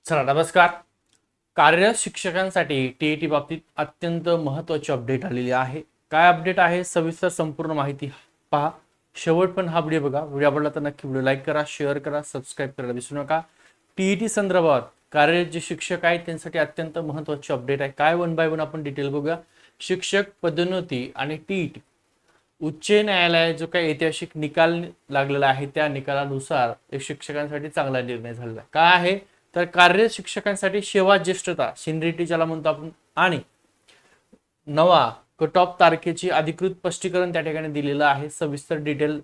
चला नमस्कार. कार्यरत शिक्षकांसाठी टीईटी बाबतीत अत्यंत महत्त्वाची अपडेट आलेली आहे. काय अपडेट आहे सविस्तर संपूर्ण माहिती पहा. शेवट पण हा व्हिडिओ बघा. व्हिडिओ आवडला तर नक्की व्हिडिओ लाईक करा, शेअर करा, सबस्क्राईब करायला विसरू नका. टीईटी संदर्भात कार्यरत जे शिक्षक आहेत त्यांसाठी अत्यंत महत्त्वाची अपडेट आहे. काय वन बाय वन आपण डिटेल बघूया. शिक्षक पदोन्नती आणि टीईटी उच्च न्यायालयात जो काही ऐतिहासिक निकाल लागलेला आहे त्या निकालानुसार एक शिक्षकांसाठी चांगला निर्णय झालेला आहे. काय आहे तर कार्यरत शिक्षकांसाठी सेवा ज्येष्ठता सिनियरिटी ज्याला म्हणतो आपण आणि नवा कट ऑफ तारखेची अधिकृत स्पष्टीकरण त्या ठिकाणी दिलेलं आहे. सविस्तर डिटेल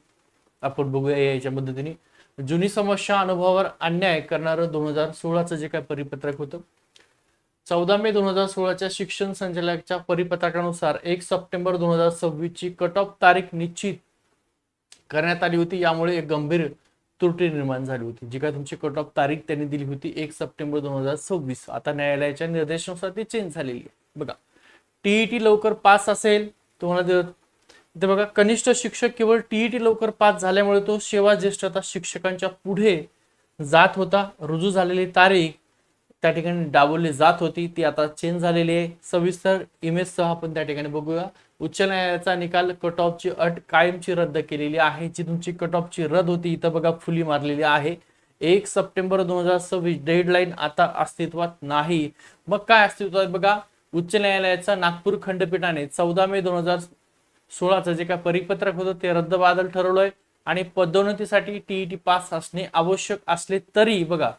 आपण बघूया याच्या मदतीने. जुनी समस्या अनुभवावर अन्याय करणारं 2016चं जे काही परिपत्रक होतं 14 मे 2016च्या शिक्षण संचालकाच्या परिपत्रकानुसार 1 सप्टेंबर 2026 ची कट ऑफ तारीख निश्चित करण्यात आली होती. यामुळे एक गंभीर त्रुटी निर्माण झाली होती. जी काय तुमची कट ऑफ तारीख त्यांनी दिली होती 1 सप्टेंबर 2026. आता न्यायालयाच्या निर्देशानुसार ती चेंज झालेली आहे. बघा टीईटी लवकर पास असेल तुम्हाला इथे बघा कनिष्ठ शिक्षक केवळ टीईटी लवकर पास झाल्यामुळे तो सेवा ज्येष्ठता शिक्षकांच्या पुढे जात होता. रुजू झालेली तारीख त्या ठिकाणी डावलली जात होती ती आता चेंज झालेली आहे. सविस्तर इमेज सह आपण त्या ठिकाणी बघूया. उच्च न्यायालयाचा निकाल कट ऑफची अट कायमची रद्द केलेली आहे. जी तुमची कट ऑफची रद्द होती इथं बघा फुली मारलेली आहे. 1 सप्टेंबर 2026 डेडलाईन आता अस्तित्वात नाही. मग काय अस्तित्वात बघा. उच्च न्यायालयाचा नागपूर खंडपीठाने 14 मे 2016चं जे काय परिपत्रक होतं ते रद्दबादल ठरवलंय आणि पदोन्नतीसाठी टीईटी पास असणे आवश्यक असले तरी बघा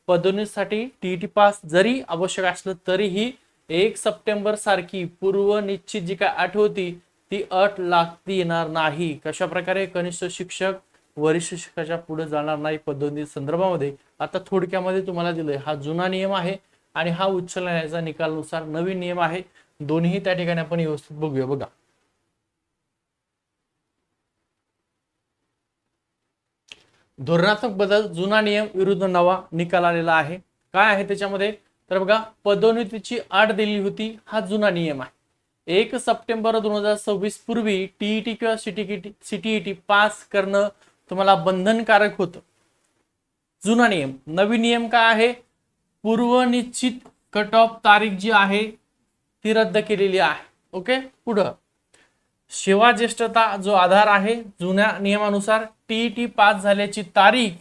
पदोन्नतीसाठी टीईटी पास जरी आवश्यक असलं तरीही 1 सप्टेंबर सारखी पूर्व निश्चित जी काय अट होती ती अट लागती येणार नाही. कशा प्रकारे कनिष्ठ शिक्षक वरिष्ठ शिक्षकाच्या पुढे जाणार नाही पदोन्नती संदर्भामध्ये. आता थोडक्यामध्ये तुम्हाला दिलंय हा जुना नियम आहे आणि हा उच्च न्यायालयाचा निकालानुसार नवीन नियम आहे. दोन्ही त्या ठिकाणी आपण व्यवस्थित बघूया. बघा धोरणात्मक बदल जुना नियम विरुद्ध नवा निकाल आलेला आहे. काय आहे त्याच्यामध्ये तर बघा पदोन्नतीची अट दिली होती हा जुना नियम आहे. 1 सप्टेंबर 2026 पूर्वी टीईटी किंवा सीटीईटी पास करणं तुम्हाला बंधनकारक होतं. जुना नियम. नवीन नियम काय आहे पूर्वनिश्चित कट ऑफ तारीख जी आहे ती रद्द केलेली आहे. ओके पुढं सेवा ज्येष्ठता जो आधार आहे जुन्या नियमानुसार टीईटी पास झाल्याची तारीख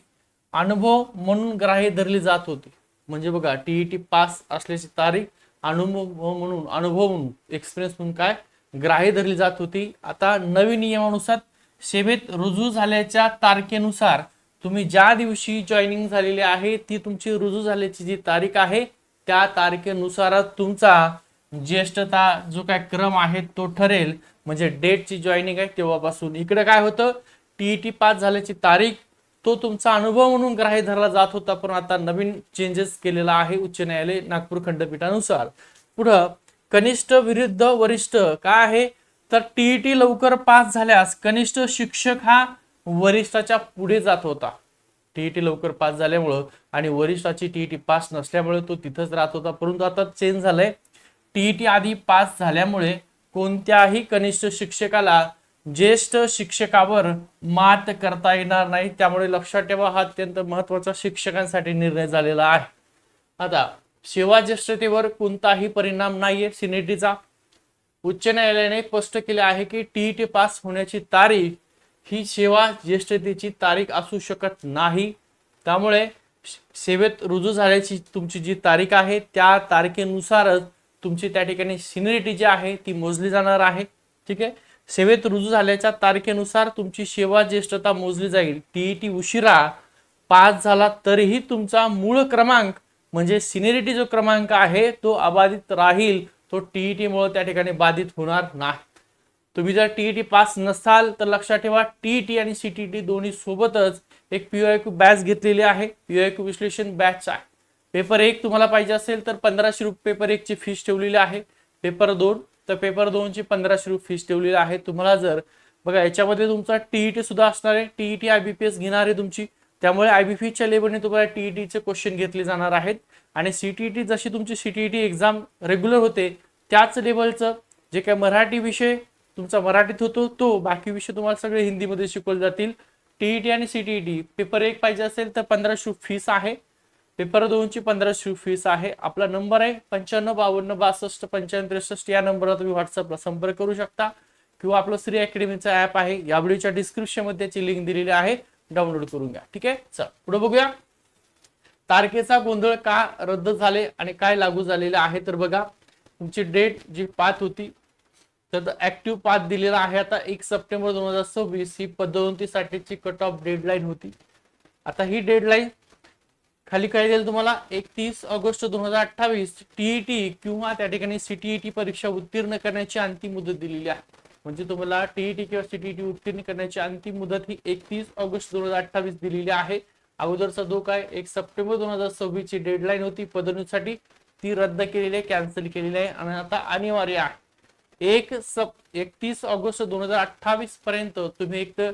अनुभव म्हणून ग्राह्य धरली जात होती. म्हणजे बघा टीईटी पास असल्याची तारीख अनुभव म्हणून एक्सपिरियन्स म्हणून काय ग्राह्य धरली जात होती. आता नवीन नियमानुसार सेवेत रुजू झाल्याच्या तारखेनुसार तुम्ही ज्या दिवशी जॉईनिंग झालेली आहे ती तुमची रुजू झाल्याची जी तारीख आहे त्या तारखेनुसारच तुमचा ज्येष्ठता जो काय क्रम आहे तो ठरेल. म्हणजे डेटची जॉईनिंग आहे तेव्हापासून. इकडे काय होतं टीईटी पास झाल्याची तारीख तो तुमचा अनुभव म्हणून ग्राह्य धरला जात होता पण आता नवीन चेंजेस केलेला आहे उच्च न्यायालय नागपूर खंडपीठानुसार. पुढं कनिष्ठ विरुद्ध वरिष्ठ काय आहे तर टीईटी लवकर पास झाल्यास कनिष्ठ शिक्षक हा वरिष्ठाच्या पुढे जात होता. टीईटी लवकर पास झाल्यामुळं आणि वरिष्ठाची टीईटी पास नसल्यामुळे तो तिथंच राहत होता. परंतु आता चेंज झालंय. टीईटी आधी पास झाल्यामुळे कोणत्याही कनिष्ठ शिक्षकाला ज्येष्ठ शिक्षकावर मात करता येणार नाही. त्यामुळे लक्षात ठेवा हा अत्यंत महत्त्वाचा शिक्षकांसाठी निर्णय झालेला आहे. आता सेवा ज्येष्ठतेवर कोणताही परिणाम नाहीये सिनियरिटीचा. उच्च न्यायालयाने स्पष्ट केले आहे की टीईटी पास होण्याची तारीख ही सेवा ज्येष्ठतेची तारीख असू शकत नाही. त्यामुळे सेवेत रुजू झाल्याची तुमची जी तारीख आहे त्या तारखेनुसारच तुमची त्या ठिकाणी सिनियरिटी जी आहे ती मोजली जाणार आहे. ठीक आहे. सेवेत रुजू झाल्याच्या तारखेनुसार तुमची सेवा ज्येष्ठता मोजली जाईल. टीईटी उशिरा पास झाला तरीही तुमचा मूळ क्रमांक म्हणजे सिनियरिटी जो क्रमांक आहे तो अबाधित राहील. तो टीईटी मुळे त्या ठिकाणी बाधित होणार नाही. तुम्ही जर टीईटी पास नसाल तर लक्षात ठेवा टीईटी आणि सीटीईटी दोन्ही सोबतच एक पीओआयक्यू बॅच घेतलेली आहे. पीओआयक्यू विश्लेषण बॅच आहे. पेपर 1 तुम्हाला पाहिजे असेल तर 1500 रुपये पेपर 1 ची फीस ठेवलेली आहे. पेपर 2 तर पेपर 2 ची 1500 रुपये फीस ठेवलेली आहे. तुम्हाला जर बघा याच्यामध्ये तुमचा टीईटी सुद्धा असणार आहे. टीईटी आयबीपीएस घेणार आहे तुमची. त्यामुळे आयबीपीच्या लेवलने तुम्हाला टीईटीचे क्वेश्चन घेतले जाणार आहेत आणि सीटीईटी जशी तुमची सीटीईटी एक्झाम रेग्युलर होते त्याच लेवलचं जे काही मराठी विषय तुमचा मराठीत होतो तो बाकी विषय तुम्हाला सगळे हिंदीमध्ये शिकवले जातील. टीईटी आणि सीटीईटी पेपर 1 पाहिजे असेल तर 1500 फीस आहे. पेपर 2 ची 1500 फीस आहे. आपला नंबर आहे 9552625563. या नंबरला तुम्ही व्हॉट्सअपला संपर्क करू शकता किंवा आपलं श्री अकॅडमीचा ऍप आहे, या व्हिडिओच्या डिस्क्रिप्शन मध्ये त्याची लिंक दिलेली आहे, डाउनलोड करून घ्या. ठीक आहे, चल पुढे बघूया. तारखेचा गोंधळ का रद्द झाले आणि काय लागू झालेले आहे. तर बघा, तुमची डेट जी 5 होती तर ऍक्टिव्ह 5 दिलेला आहे. आता 1 सप्टेंबर 2026 ही पदोन्नतीसाठीची कट ऑफ डेडलाईन होती. आता ही डेडलाईन खाली काय देईल तुम्हाला, 31 ऑगस्ट 2028 टीईटी किंवा त्या ठिकाणी सीटीईटी परीक्षा उत्तीर्ण करण्याची अंतिम मुदत दिलेली आहे. म्हणजे तुम्हाला टीईटी किंवा सीटीईटी उत्तीर्ण करण्याची अंतिम मुदत ही 31 ऑगस्ट 2028 दिलेली आहे. अगोदरचा जो काय 1 सप्टेंबर 2026 ची डेडलाईन होती पदोन्नतीसाठी, ती रद्द केलेली आहे, कॅन्सल केलेली आहे आणि आता अनिवार्य आहे 31 ऑगस्ट 2028 पर्यंत तुम्ही एक तर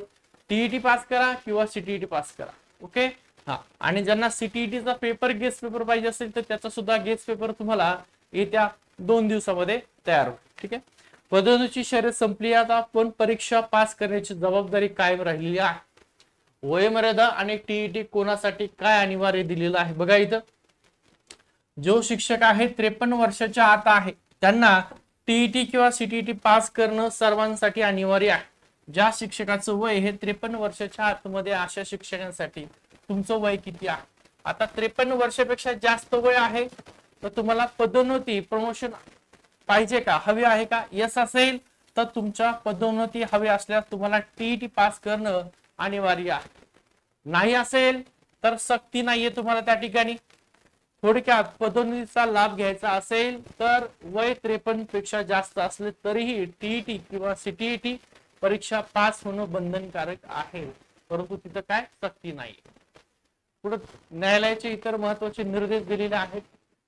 टीईटी पास करा किंवा सीटीईटी पास करा. ओके, हा. आणि ज्यांना सीटीईटीचा पेपर गेस्ट पेपर पाहिजे असेल तर त्याचा सुद्धा गेस्ट पेपर तुम्हाला येत्या 2 दिवसामध्ये तयार होईल. ठीक आहे, पदोन्नतीची शर्यत संपली आता, पण परीक्षा पास करण्याची जबाबदारी कायम राहिलेली आहे. वयोमर्यादा आणि टीईटी कोणासाठी काय अनिवार्य दिलेलं आहे बघा. इथं जो शिक्षक आहे 53 वर्षाच्या आत आहे त्यांना टीईटी किंवा सीटीईटी पास करणं सर्वांसाठी अनिवार्य आहे. ज्या शिक्षकाचं वय हे 53 वर्षाच्या आतमध्ये, अशा शिक्षकांसाठी तुमचं वय किती आहे. आता 53 वर्षापेक्षा जास्त वय आहे तर तुम्हाला पदोन्नती प्रमोशन पाहिजे का, हवी आहे का. यस असेल तर तुमच्या पदोन्नती हवी असल्यास तुम्हाला टीईटी पास करणं अनिवार्य आहे. नाही असेल तर सक्ती नाहीये तुम्हाला त्या ठिकाणी. थोडक्यात पदोन्नतीचा लाभ घ्यायचा असेल तर वय 53 पेक्षा जास्त असले तरीही टीईटी किंवा सीटीईटी परीक्षा पास होणं बंधनकारक आहे, परंतु तिथं काय सक्ती नाही. पुढे न्यायालयाचे इतर महत्वाचे निर्देश दिलेले आहेत.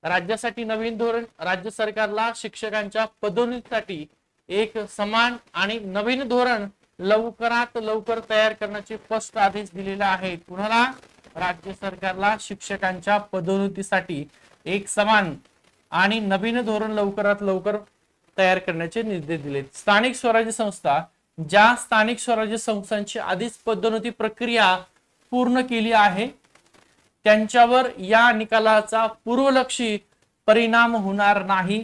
राज्यासाठी नवीन धोरण, राज्य सरकारला शिक्षकांच्या पदोन्नतीसाठी एक समान आणि नवीन धोरण लवकरात लवकर तयार करण्याचे स्पष्ट आदेश दिलेले आहेत. कुणाला, राज्य सरकारला शिक्षकांच्या पदोन्नतीसाठी एक समान आणि नवीन धोरण लवकरात लवकर तयार करण्याचे निर्देश दिले. स्थानिक स्वराज्य संस्था, ज्या स्थानिक स्वराज्य संस्थांची आधीच पदोन्नती प्रक्रिया पूर्ण केली आहे त्यांच्यावर या निकालाचा पूर्वलक्षी परिणाम होणार नाही,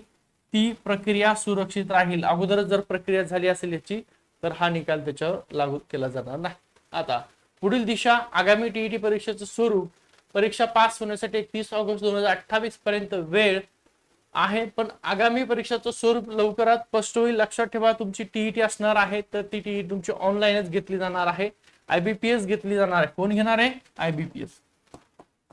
ती प्रक्रिया सुरक्षित राहील. अगोदर जर प्रक्रिया झाली असेल याची तर हा निकाल त्याच्यावर लागू केला जाणार नाही. आता पुढील दिशा, आगामी टीईटी परीक्षेचं स्वरूप. परीक्षा पास होण्यासाठी 31 ऑगस्ट 2028 पर्यंत वेळ आहे, पण आगामी परीक्षेचं स्वरूप लवकरात स्पष्ट होईल. लक्षात ठेवा, तुमची टीईटी असणार आहे तर ती टीईटी तुमची ऑनलाईनच घेतली जाणार आहे. आयबीपीएस घेतली जाणार आहे. कोण घेणार आहे, आयबीपीएस.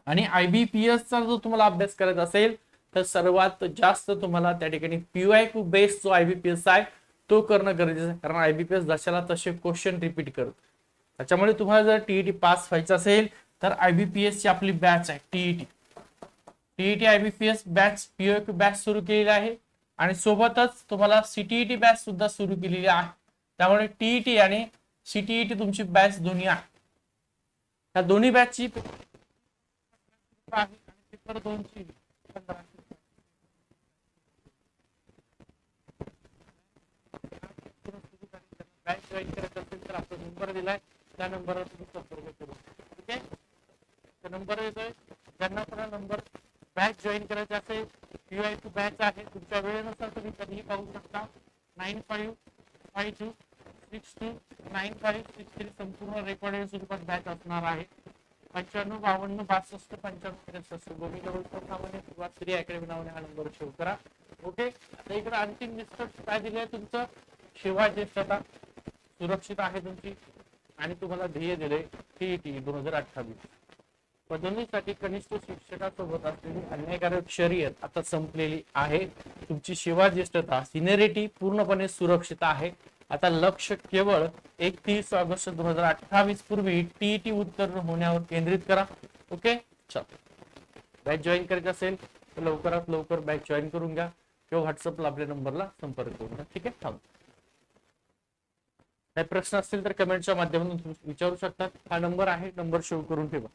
आणि आयबीपीएस चा जो तुम्हाला अभ्यास करायचा असेल तर सर्वात जास्त तुम्हाला त्या ठिकाणी पीवायक्यू बेस्ड जो आयबीपीएस आहे तो करणं गरजेचं आहे, कारण आयबीपीएस जशाला तसे क्वेश्चन रिपीट करत. त्याच्यामुळे तुम्हाला जर टीईटी पास व्हायचं असेल तर आयबीपीएस ची आपली बॅच आहे TET IBPS batch, PYQ batch सुरू केलेली आहे आणि सोबतच तुम्हाला सीटीईटी बॅच सुद्धा सुरू केलेली आहे. त्यामुळे टीईटी आणि सीटीईटी तुमची बॅच दोन्ही आहे. या दोन्ही बॅचची पेपर 2 ची 1500 बॅच जॉईन करायचं असेल तर आपला नंबर दिलाय, त्या नंबरवर तुम्ही संपर्क करू. ठीक आहे, त्या नंबर येतोय. ज्यांना पण नंबर बॅच जॉईन करायचे असेल, पीवायक्यू बॅच आहे, तुमच्या वेळेनुसार तुम्ही कधीही पाहू शकता. 9552629563 संपूर्ण रेकॉर्डेड स्वरूपात बॅच असणार आहे. 9552625563 गोविंद सामान्य किंवा श्री अकॅडमी नावाने हा नंबर सेव्ह करा. ओके, आता इकडे अंतिम निष्कर्ष काय दिले, तुमचं सेवा ज्येष्ठता सुरक्षित आहे तुमची आणि तुम्हाला ध्येय दिले टीईटी 2028. पदोन्नतीसाठी कनिष्ठ शिक्षकासोबत असलेली अन्यायकारक शर्यत आता संपलेली आहे. तुमची सेवा ज्येष्ठता सिनियरिटी पूर्णपणे सुरक्षित आहे. आता लक्ष केवळ 31 ऑगस्ट 2028 पूर्वी टीईटी उत्तीर्ण होण्यावर केंद्रित करा. ओके, चल बॅच जॉईन करायची असेल तर लवकरात लवकर बॅच जॉईन करून घ्या किंवा व्हॉट्सअपला आपल्या नंबरला संपर्क करून घ्या. ठीक आहे, थांब. काही प्रश्न असतील तर कमेंटच्या माध्यमातून विचारू शकतात. हा नंबर आहे, नंबर सेव्ह करून ठेवा.